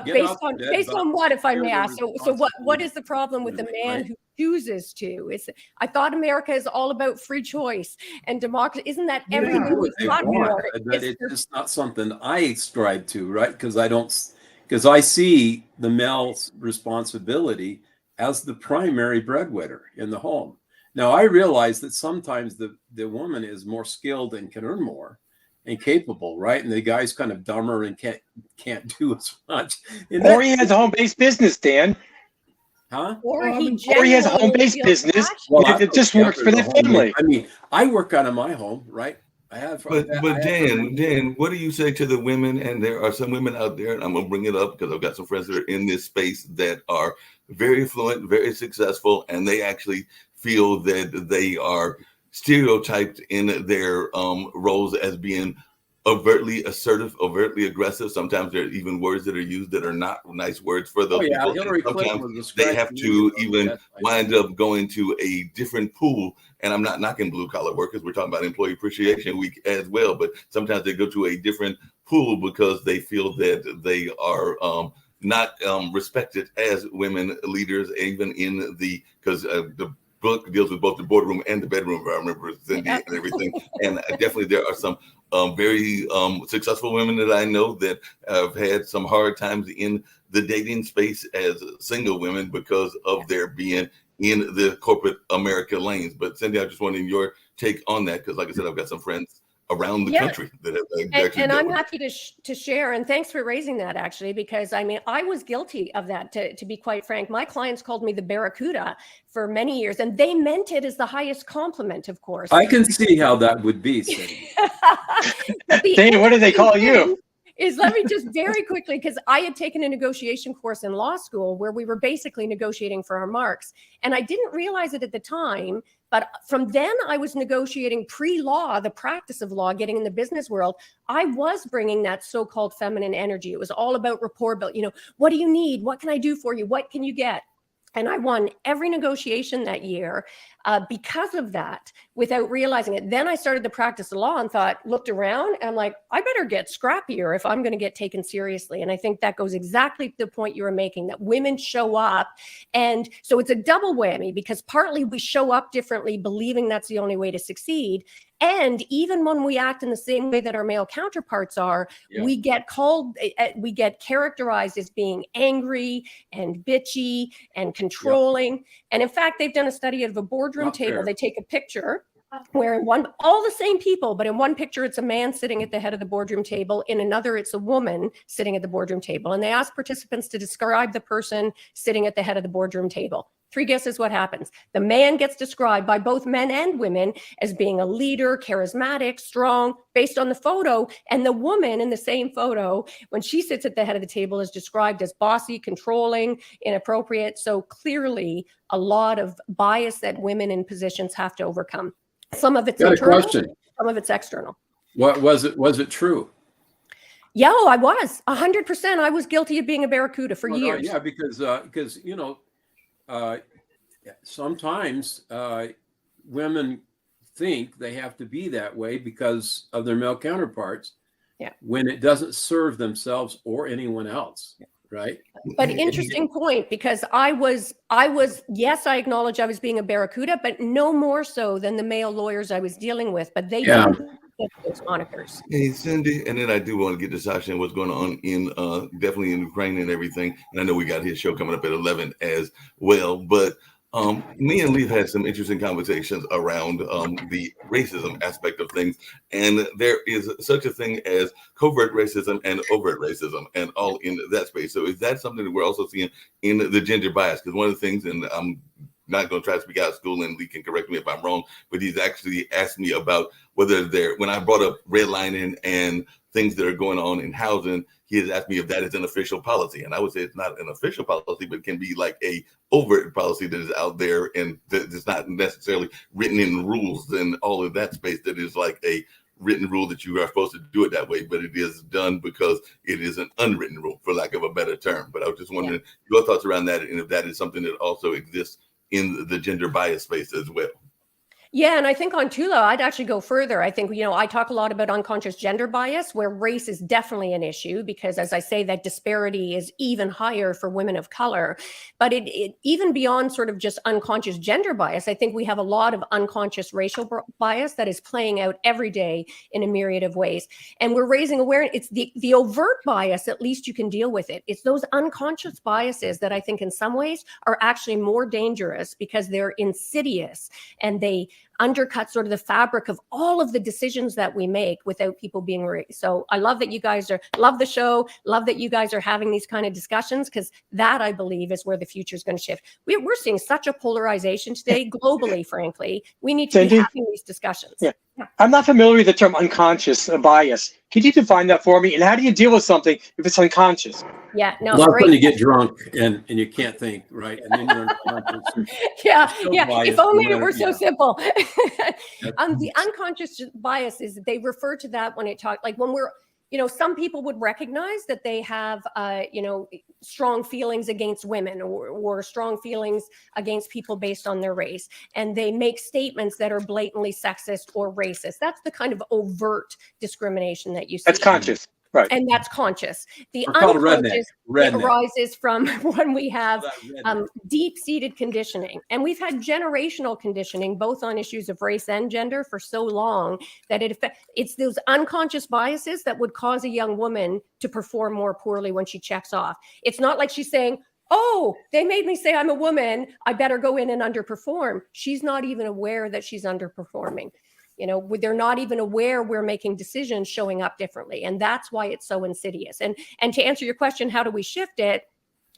Get
based
off
on
the bed,
based
Bob.
on what, if I
Share
may
the
ask? So what is the problem with the
responsibility,
man
right?
who chooses to? Is I thought America is all about free choice and democracy. Isn't that
Yeah.
They can
everything
do what
we
they
fought
want,
for?
but
It's
it's just not something I strive to, right? Because I see the male's responsibility as the primary breadwinner in the home. Now I realize that sometimes the woman is more skilled and can earn more and capable, right? And the guy's kind of dumber and can't do as much. And
Or he has a home-based business, Dan.
huh?
or
Well, I
he
mean-
Or he has a
genuinely
home-based
feels
business.
passionate.
Well,
It just
yeah,
works for
there's
the
a home
family.
base. I mean, I work out of my home, right? I have,
But
I have
Dan, what do you say to the women? And there are some women out there, and I'm gonna bring it up because I've got some friends that are in this space that are very fluent, very successful, and they actually feel that they are stereotyped in their roles as being overtly assertive, overtly aggressive. Sometimes there are even words that are used that are not nice words for those
Oh yeah,
people.
Hillary
And
Clinton
sometimes
was
they
described
have
me
to
as-
even
yes, I know.
wind up going to a different pool. And I'm not knocking blue collar workers. We're talking about Employee Appreciation Week as well. But sometimes they go to a different pool because they feel that they are not respected as women leaders, even in the, because the book deals with both the boardroom and the bedroom, if I remember, Cindy, and everything. And definitely there are some very successful women that I know that have had some hard times in the dating space as single women because of their being in the corporate America lanes. But Cindy, I just wanted your take on that because, like I said, I've got some friends around the
Yeah.
country that have actually
And
dealt
I'm
with it.
happy to share. And thanks for raising that, actually, because I mean, I was guilty of that, to be quite frank. My clients called me the Barracuda for many years, and they meant it as the highest compliment, of course.
I can see how that would be, Cindy.
But the
Dana, what do they call
interesting
you?
thing is, let me just very quickly, because I had taken a negotiation course in law school where we were basically negotiating for our marks. And I didn't realize it at the time, but from then I was negotiating pre-law, the practice of law, getting in the business world. I was bringing that so-called feminine energy. It was all about rapport build. You know, what do you need? What can I do for you? What can you get? And I won every negotiation that year because of that, without realizing it. Then I started the practice of law and looked around, and I'm like, I better get scrappier if I'm going to get taken seriously. And I think that goes exactly to the point you were making, that women show up. And so it's a double whammy, because partly we show up differently, believing that's the only way to succeed. And even when we act in the same way that our male counterparts are,
Yeah.
we get characterized as being angry and bitchy and controlling. And in fact, they've done a study of a boardroom
Not
table.
fair.
They take a picture where in one, all the same people, but in one picture, it's a man sitting at the head of the boardroom table. In another, it's a woman sitting at the boardroom table. And they ask participants to describe the person sitting at the head of the boardroom table. 3 guesses what happens. The man gets described by both men and women as being a leader, charismatic, strong, based on the photo. And the woman in the same photo, when she sits at the head of the table, is described as bossy, controlling, inappropriate. So clearly a lot of bias that women in positions have to overcome. Some of it's
Got a
internal,
question.
some of it's external.
What was it? Was it true?
Yeah, I was 100%. I was guilty of being a barracuda for
Well, no,
years.
yeah, because you know, sometimes women think they have to be that way because of their male counterparts.
Yeah.
When it doesn't serve themselves or anyone else, right?
But interesting point, because I was, yes, I acknowledge I was being a barracuda, but no more so than the male lawyers I was dealing with. But they
Yeah.
didn't get those monikers.
Hey, Cindy, and then I do want to get to Sasha and what's going on in definitely in Ukraine and everything. And I know we got his show coming up at 11 as well. But me and Lee have had some interesting conversations around the racism aspect of things. And there is such a thing as covert racism and overt racism and all in that space. So is that something that we're also seeing in the gender bias? Because one of the things, and I'm not going to try to speak out of school, and Lee can correct me if I'm wrong, but he's actually asked me about whether when I brought up redlining and things that are going on in housing, he has asked me if that is an official policy. And I would say it's not an official policy, but it can be like a overt policy that is out there and that is not necessarily written in rules and all of that space, that is like a written rule that you are supposed to do it that way, but it is done because it is an unwritten rule, for lack of a better term. But I was just wondering your thoughts around that, and if that is something that also exists in the gender bias space as well.
Yeah, and I think on Tula, I'd actually go further. I think, I talk a lot about unconscious gender bias, where race is definitely an issue because, as I say, that disparity is even higher for women of color. But it even beyond sort of just unconscious gender bias, I think we have a lot of unconscious racial bias that is playing out every day in a myriad of ways. And we're raising awareness. It's the overt bias, at least you can deal with it. It's those unconscious biases that I think in some ways are actually more dangerous because they're insidious and they undercut sort of the fabric of all of the decisions that we make without people being raised. So I love that you guys love the show, love that you guys are having these kind of discussions, because that, I believe, is where the future is going to shift. We're seeing such a polarization today globally, frankly. We need to be having these discussions.
Yeah. I'm not familiar with the term unconscious bias. Can you define that for me? And how do you deal with something if it's unconscious?
Yeah, no,
Well,
great.
when you get drunk and you can't think, right? And then you're unconscious.
Yeah.
Bias,
If only
no
it were
matter-
so simple. The unconscious bias is, they refer to that when it talks, like when we're, some people would recognize that they have, strong feelings against women or strong feelings against people based on their race. And they make statements that are blatantly sexist or racist. That's the kind of overt discrimination that you see.
That's conscious. Right.
And that's conscious. The
We're called
unconscious
redneck.
arises from when we have
Redneck.
deep-seated conditioning. And we've had generational conditioning, both on issues of race and gender, for so long that it's those unconscious biases that would cause a young woman to perform more poorly when she checks off. It's not like she's saying, oh, they made me say I'm a woman, I better go in and underperform. She's not even aware that she's underperforming. They're not even aware we're making decisions showing up differently. And that's why it's so insidious. And to answer your question, how do we shift it?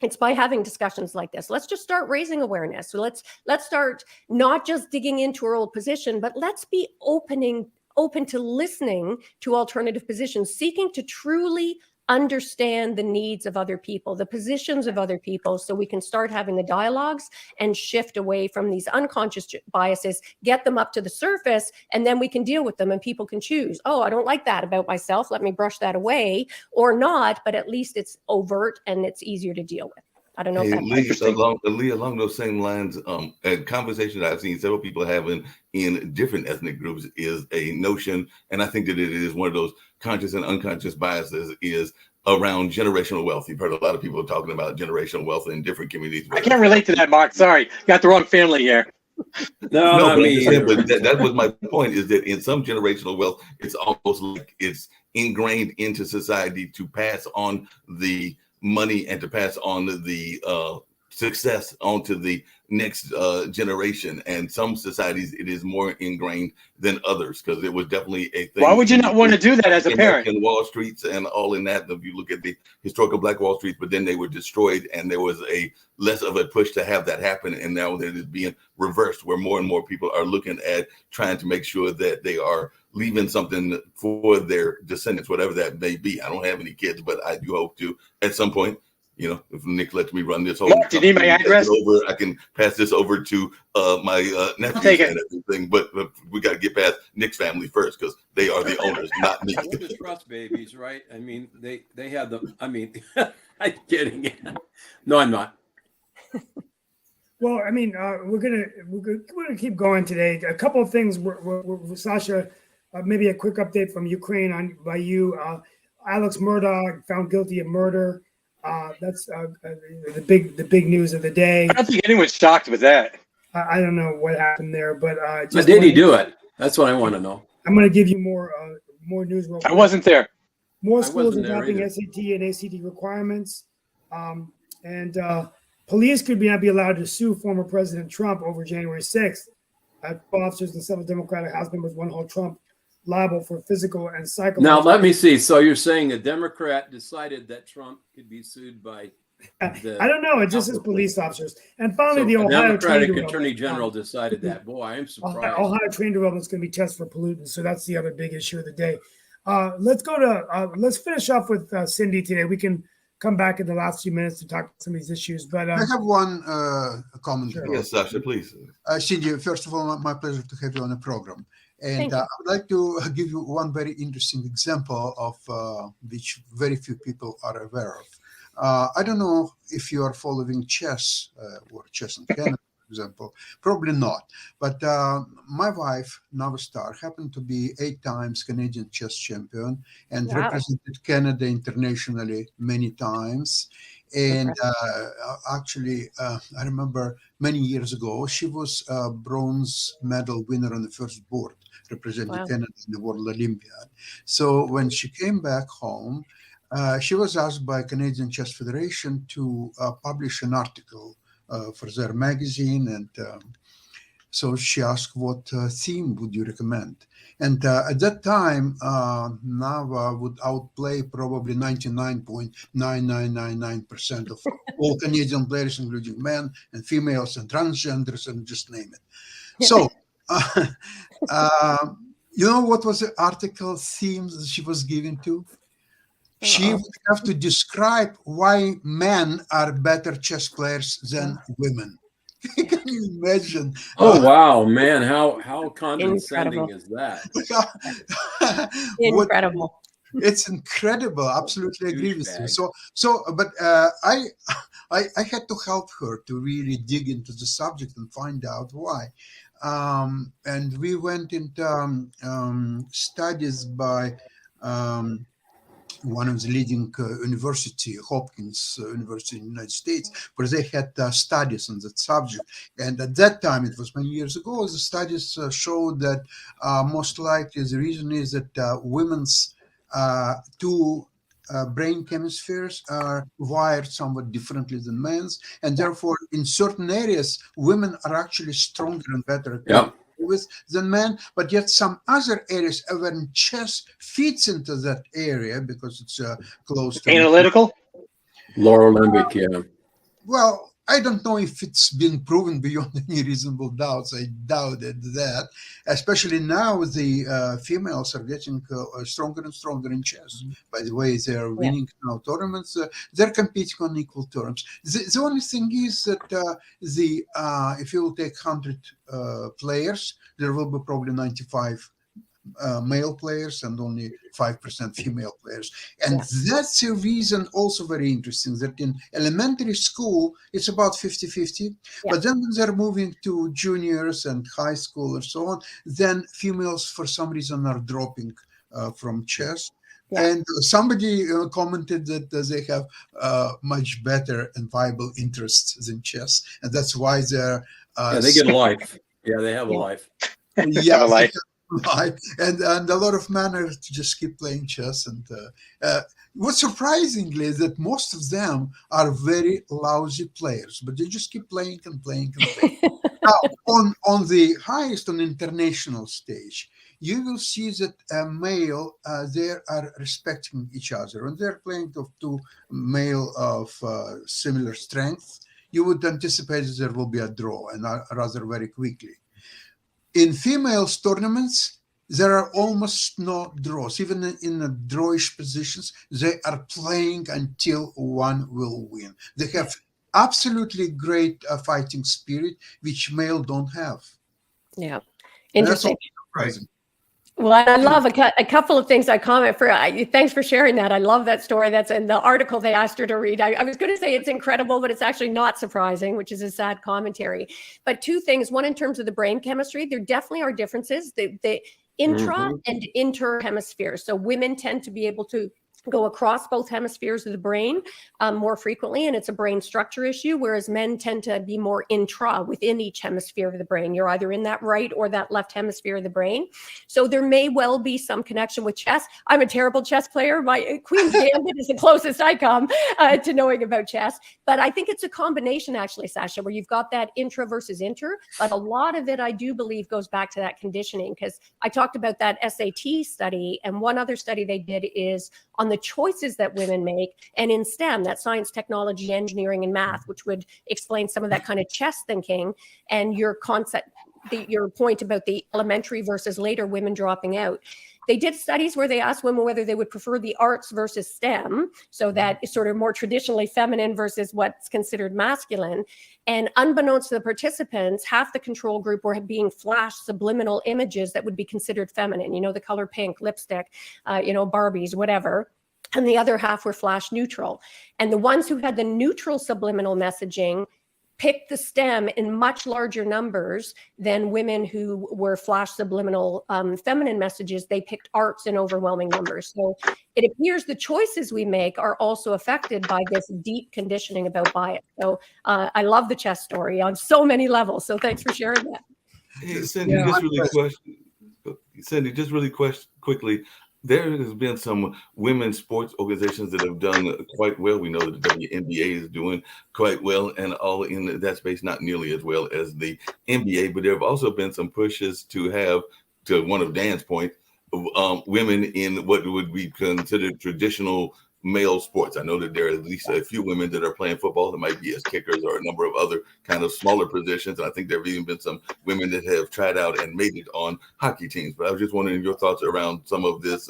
It's by having discussions like this. Let's just start raising awareness. So let's start not just digging into our old position, but let's be open to listening to alternative positions, seeking to truly understand the needs of other people, the positions of other people, so we can start having the dialogues and shift away from these unconscious biases, get them up to the surface, and then we can deal with them and people can choose, oh, I don't like that about myself, let me brush that away, or not, but at least it's overt and it's easier to deal with. I don't know if that's
Lee, along those same lines, a conversation that I've seen several people having in different ethnic groups is a notion, and I think that it is one of those conscious and unconscious biases, is around generational wealth. You've heard a lot of people talking about generational wealth in different communities.
I can't relate to that, Mark. Sorry. Got the wrong family here.
No,
No,
not
but,
me.
that was my point, is that in some generational wealth, it's almost like it's ingrained into society to pass on the money and to pass on the success onto the next generation. And some societies, it is more ingrained than others, because it was definitely a thing.
Why would you not want to do that as a parent?
In Wall Streets and all in that, if you look at the historical Black Wall Streets, but then they were destroyed, and there was a less of a push to have that happen. And now that is being reversed, where more and more people are looking at trying to make sure that they are leaving something for their descendants, whatever that may be. I don't have any kids, but I do hope to at some point. If Nick lets me run this whole,
Mark, do you need my address?
I can pass this over to my nephew and everything. But we got to get past Nick's family first, because they are the owners, not me.
We're the trust babies, right? I mean, they had them. I mean, I'm kidding. No, I'm not.
Well, I mean, we're gonna keep going today. A couple of things. Sasha, maybe a quick update from Ukraine by you. Alex Murdaugh found guilty of murder. That's the big news of the day.
I don't think anyone's shocked with that.
I don't know what happened there, but
But did he do it? That's what I want to know.
I'm going to give you more news. Real quick.
I wasn't there.
More schools are
wasn't there
dropping
either.
SAT and ACT requirements, and police could not be allowed to sue former President Trump over January 6th. 12 officers and several Democratic House members want to hold Trump liable for physical and psychological.
Now, let me see. So you're saying a Democrat decided that Trump could be sued by
I don't know. It just says police officers. And finally,
So
the
the
Ohio
Democratic
train
Attorney
derailment.
General decided that. Boy, I am surprised.
Ohio train derailment is going to be tested for pollutants. So that's the other big issue of the day. Let's finish off with Cindy today. We can come back in the last few minutes to talk about some of these issues. But
I have one comment.
Sure.
about
Yes, Sasha, please.
Cindy, first of all, my pleasure to have you on the program. And
Thank you.
I would like to give you one very interesting example of which very few people are aware of. I don't know if you are following chess or chess in Canada, for example. Probably not. But my wife, Navastar, happened to be 8 times Canadian chess champion and
Wow.
represented Canada internationally many times. And actually, I remember many years ago, she was a bronze medal winner on the first board, representing
Wow.
Canada in the World Olympiad. So when she came back home, she was asked by Canadian Chess Federation to publish an article for their magazine. And so she asked, what theme would you recommend? And at that time, Nava would outplay probably 99.9999% of all Canadian players, including men and females and transgenders and just name it. So, you know what was the article theme that she was given to? She would have to describe why men are better chess players than women. Can you imagine?
Oh wow, man! How condescending
Incredible.
is that?
Incredible.
It's incredible. Absolutely agree with you.
Douchebag.
But I had to help her to really dig into the subject and find out why. And we went into studies by one of the leading university, Hopkins University in the United States, where they had studies on that subject. And at that time, it was many years ago, the studies showed that most likely the reason is that women's two brain hemispheres are wired somewhat differently than men's, and therefore in certain areas, women are actually stronger and better
Yep.
with than men, but yet some other areas when chess fits into that area because it's close to
Analytical?
Laura Limbic, yeah.
Well, I don't know if it's been proven beyond any reasonable doubts. I doubted that, especially now the females are getting stronger and stronger in chess. By the way, they're winning now tournaments. They're competing on equal terms. The only thing is that if you will take 100 players, there will be probably 95 male players and only 5% female players. And that's the reason also very interesting that in elementary school, it's about 50-50. But then when they're moving to juniors and high school and so on, then females for some reason are dropping from chess. And somebody commented that they have much better and viable interests than chess. And that's why they're...
they get a life. Yeah, they have a life.
Yeah,
Have a life.
Right. And a lot of men are to just keep playing chess. And what's surprisingly is that most of them are very lousy players, but they just keep playing and playing and playing. Now, on the highest, on international stage, you will see that male, they are respecting each other. When they're playing of two male of similar strength, you would anticipate that there will be a draw, and rather very quickly. In females tournaments, there are almost no draws. Even in the drawish positions, they are playing until one will win. They have absolutely great fighting spirit, which male don't have.
Yeah, interesting.
Surprising.
Well, I love a couple of things I comment for. Thanks for sharing that. I love that story. That's in the article they asked her to read. I was going to say it's incredible, but it's actually not surprising, which is a sad commentary. But two things. One, in terms of the brain chemistry, there definitely are differences. The intra and inter hemispheres. So women tend to be able to go across both hemispheres of the brain more frequently, and it's a brain structure issue, whereas men tend to be more intra within each hemisphere of the brain. You're either in that right or that left hemisphere of the brain. So there may well be some connection with chess. I'm a terrible chess player. My Queen's Gambit is the closest I come to knowing about chess. But I think it's a combination, actually, Sasha, where you've got that intra versus inter. But a lot of it, I do believe, goes back to that conditioning, because I talked about that SAT study, and one other study they did is on the choices that women make, and in STEM, that science, technology, engineering, and math, which would explain some of that kind of chess thinking and your concept, your point about the elementary versus later women dropping out. They did studies where they asked women whether they would prefer the arts versus STEM, so that is sort of more traditionally feminine versus what's considered masculine. And unbeknownst to the participants, half the control group were being flashed subliminal images that would be considered feminine, the color pink, lipstick, Barbies, whatever. And the other half were flash neutral. And the ones who had the neutral subliminal messaging picked the STEM in much larger numbers than women who were flash subliminal feminine messages. They picked arts in overwhelming numbers. So it appears the choices we make are also affected by this deep conditioning about bias. So I love the chess story on so many levels. So thanks for sharing that.
Hey, Cindy, just really quickly, there has been some women's sports organizations that have done quite well. We know that the WNBA is doing quite well, and all in that space, not nearly as well as the NBA. But there have also been some pushes to have, to one of Dan's point, women in what would be considered traditional male sports. I know that there are at least a few women that are playing football that might be as kickers or a number of other kind of smaller positions. And I think there have even been some women that have tried out and made it on hockey teams. But I was just wondering your thoughts around some of this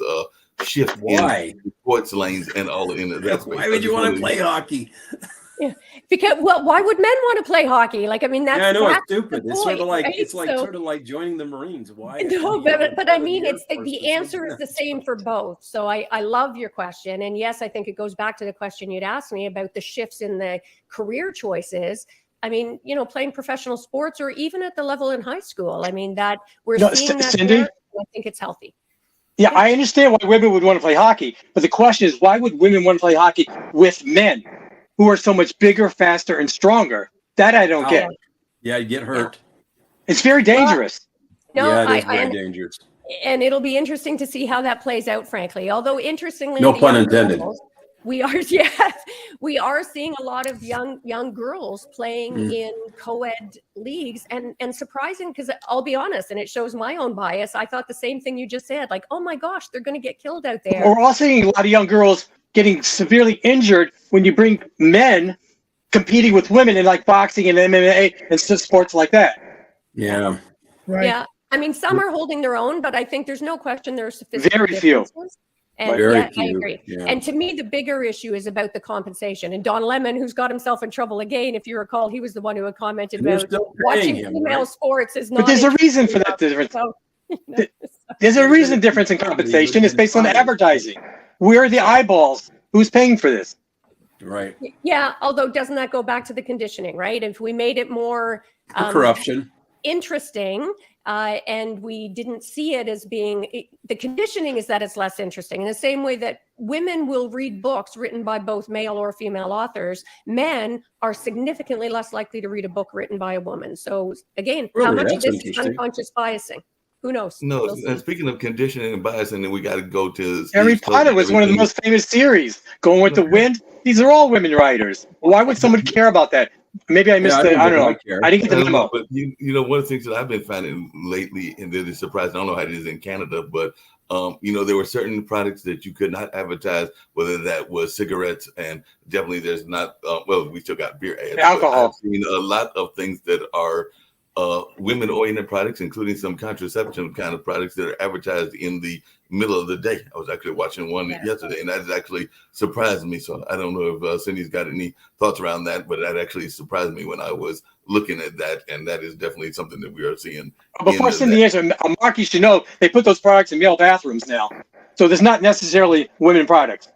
shift in sports lanes and all in that space.
Why would you want to play hockey?
Yeah, because why would men want to play hockey? That's
I know
that's
it's stupid. It's
point,
sort of like
right?
sort of like joining the Marines. Why?
No, but I mean, it's the answer is the same for both. So I love your question, and yes, I think it goes back to the question you'd asked me about the shifts in the career choices. I mean, playing professional sports, or even at the level in high school. I mean, that we're seeing that.
Cindy?
There, I think it's healthy.
Yeah, I understand why women would want to play hockey, but the question is, why would women want to play hockey with men who are so much bigger, faster, and stronger? That I don't get.
Yeah, you get hurt.
It's very dangerous.
No,
yeah, it is very dangerous.
And it'll be interesting to see how that plays out, frankly. Although, interestingly,
No pun intended.
We are seeing a lot of young girls playing in co-ed leagues, and surprising, because I'll be honest, and it shows my own bias. I thought the same thing you just said, like, oh my gosh, they're going to get killed out there.
We're also seeing a lot of young girls getting severely injured when you bring men competing with women in like boxing and MMA and sports like that.
Yeah.
Right.
Yeah. I mean, some are holding their own, but I think there's no question there are sophisticated
Very few.
And
Very
I
few.
agree.
Yeah.
And to me, the bigger issue is about the compensation. And Don Lemon, who's got himself in trouble again, if you recall, he was the one who had commented
And they're
about
still
watching
paying him,
female
right?
sports is not.
But there's a reason for that difference.
So,
There's a reason difference in compensation. It's based on advertising. Where are the eyeballs? Who's paying for this?
Right.
yeah. Although, doesn't that go back to the conditioning, right? If we made it more
Corruption.
interesting, and we didn't see it as being the conditioning is that it's less interesting. In the same way that women will read books written by both male or female authors, men are significantly less likely to read a book written by a woman. So again, how
Really?
much of
That's
this is
interesting.
unconscious biasing? Who knows?
No,
We'll see.
and speaking of conditioning and bias, and then we got to go to
Harry
Steve's
Potter
topic,
was one of the
everything-
most famous series. Going with the Wind. These are all women writers. Why would someone care about that? Maybe I missed I don't know.
care.
I didn't get the
I don't know,
memo.
but one of the things that I've been finding lately, and that is surprising, I don't know how it is in Canada, but there were certain products that you could not advertise, whether that was cigarettes, and definitely there's not, we still got beer ads. but
Alcohol.
I've seen a lot of things that are women-oriented products, including some contraception kind of products that are advertised in the middle of the day. I was actually watching one yesterday, and that actually surprised me. So I don't know if Cindy's got any thoughts around that, but that actually surprised me when I was looking at that, and that is definitely something that we are seeing.
Before Cindy answers, Mark, you should know they put those products in male bathrooms now. So there's not necessarily women products.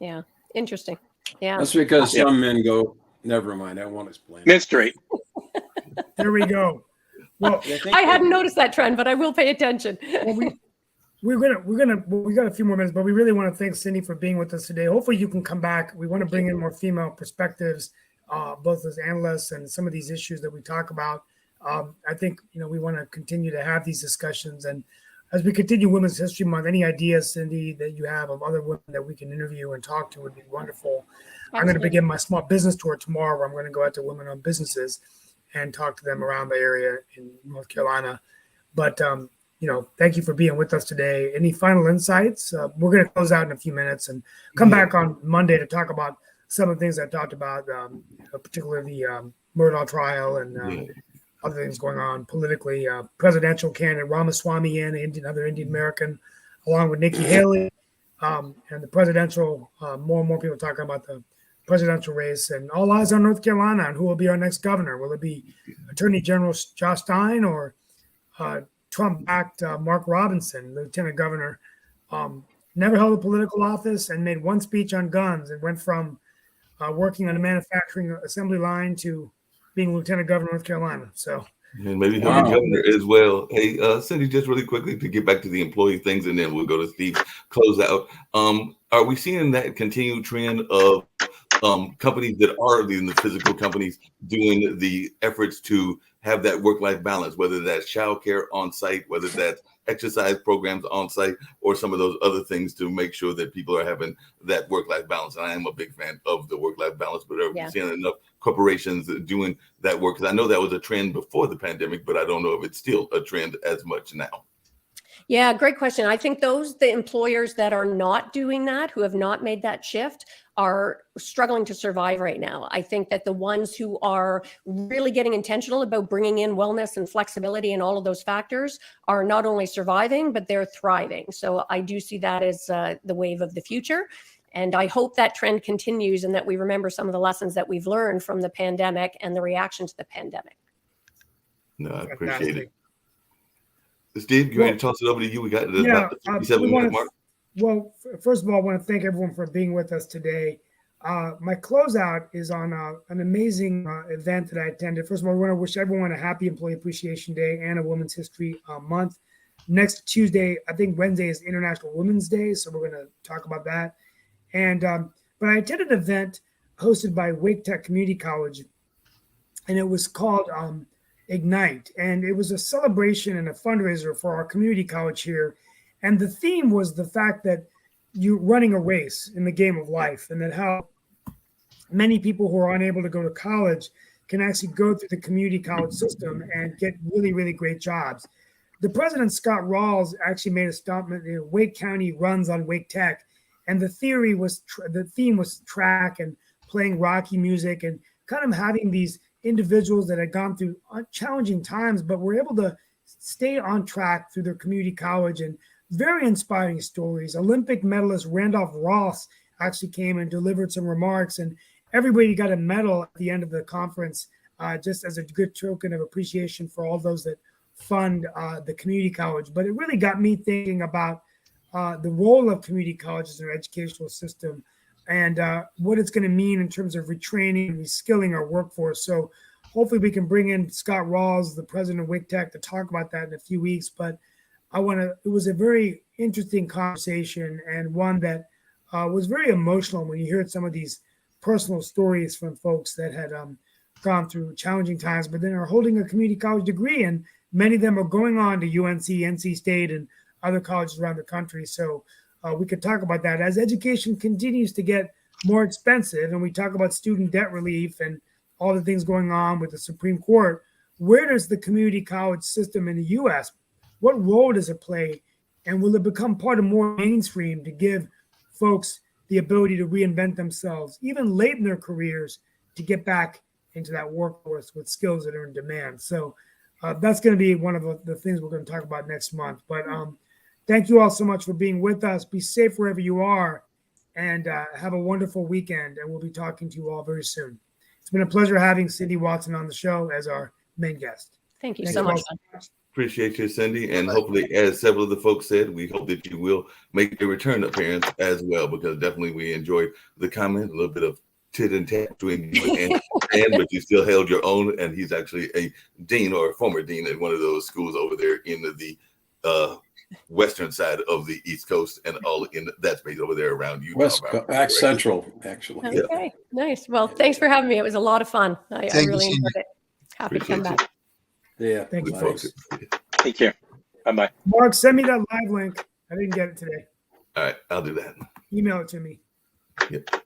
Yeah, interesting. Yeah.
That's because some men go, never mind, I won't explain.
Menstruate.
There we go. Well,
I hadn't noticed that trend, but I will pay attention.
we got a few more minutes, but we really want to thank Cindy for being with us today. Hopefully you can come back. We want to bring in more female perspectives, both as analysts and some of these issues that we talk about. I think, we want to continue to have these discussions. And as we continue Women's History Month, any ideas, Cindy, that you have of other women that we can interview and talk to would be wonderful. I'm going to begin my small business tour tomorrow, where I'm going to go out to women-owned businesses and talk to them around the area in North Carolina. But, thank you for being with us today. Any final insights? We're going to close out in a few minutes and come back on Monday to talk about some of the things I talked about, particularly the Murdaugh trial and other things going on politically. Presidential candidate Ramaswamy another Indian American, along with Nikki Haley, and the presidential, more and more people talking about the presidential race, and all eyes on North Carolina and who will be our next governor. Will it be Attorney General Josh Stein or Trump-backed Mark Robinson, lieutenant governor? Never held a political office and made one speech on guns and went from working on a manufacturing assembly line to being lieutenant governor of North Carolina. So,
and maybe he'll be governor as well. Hey, Cindy, just really quickly to get back to the employee things, and then we'll go to Steve's closeout. Are we seeing that continued trend of companies that are in the physical companies doing the efforts to have that work-life balance, whether that's childcare on site, whether that's exercise programs on site, or some of those other things to make sure that people are having that work-life balance? And I am a big fan of the work-life balance, but are we seeing enough corporations doing that work? Because I know that was a trend before the pandemic, but I don't know if it's still a trend as much now.
Yeah, great question. I think the employers that are not doing that, who have not made that shift, are struggling to survive right now. I think that the ones who are really getting intentional about bringing in wellness and flexibility and all of those factors are not only surviving, but they're thriving. So I do see that as the wave of the future. And I hope that trend continues and that we remember some of the lessons that we've learned from the pandemic and the reaction to the pandemic.
No, I appreciate it. Steve, you ready to toss it over to you? We got about the 57-minute mark.
Well, first of all, I want to thank everyone for being with us today. My closeout is on an amazing event that I attended. First of all, I want to wish everyone a happy Employee Appreciation Day and a Women's History Month. Next Tuesday, I think Wednesday, is International Women's Day, so we're going to talk about that. And but I attended an event hosted by Wake Tech Community College, and it was called Ignite, and it was a celebration and a fundraiser for our community college here. And the theme was the fact that you're running a race in the game of life, and that how many people who are unable to go to college can actually go through the community college system and get really, really great jobs. The president, Scott Rawls, actually made a statement. Wake County runs on Wake Tech, and the theme was track and playing Rocky music and kind of having these individuals that had gone through challenging times, but were able to stay on track through their community college, and very inspiring stories. Olympic medalist Randolph Ross actually came and delivered some remarks, and everybody got a medal at the end of the conference, just as a good token of appreciation for all those that fund the community college. But it really got me thinking about the role of community colleges in our educational system, and what it's going to mean in terms of retraining and reskilling our workforce. So hopefully we can bring in Scott Rawls, the president of Wake Tech, to talk about that in a few weeks. But it was a very interesting conversation, and one that was very emotional when you heard some of these personal stories from folks that had gone through challenging times, but then are holding a community college degree. And many of them are going on to UNC, NC State, and other colleges around the country. So we could talk about that as education continues to get more expensive, and we talk about student debt relief and all the things going on with the Supreme Court. Where does the community college system in the U.S., what role does it play, and will it become part of more mainstream to give folks the ability to reinvent themselves, even late in their careers, to get back into that workforce with skills that are in demand? So that's going to be one of the things we're going to talk about next month. But thank you all so much for being with us. Be safe wherever you are, and have a wonderful weekend. And we'll be talking to you all very soon. It's been a pleasure having Cindy Watson on the show as our main guest.
Thank you so much.
Appreciate you, Cindy. And hopefully, as several of the folks said, we hope that you will make a return appearance as well, because definitely we enjoyed the comment, a little bit of tit and tat between you and Dan, but you still held your own. And he's actually a dean, or a former dean, at one of those schools over there in the western side of the East Coast, and all in that space over there around you.
Back Central, actually.
Okay, nice. Well, thanks for having me. It was a lot of fun. I really enjoyed it. Happy to come back.
Yeah.
Thank you,
folks.
Take care. Bye-bye.
Mark, send me that live link. I didn't get it today.
All right, I'll do that.
Email it to me.
Yep.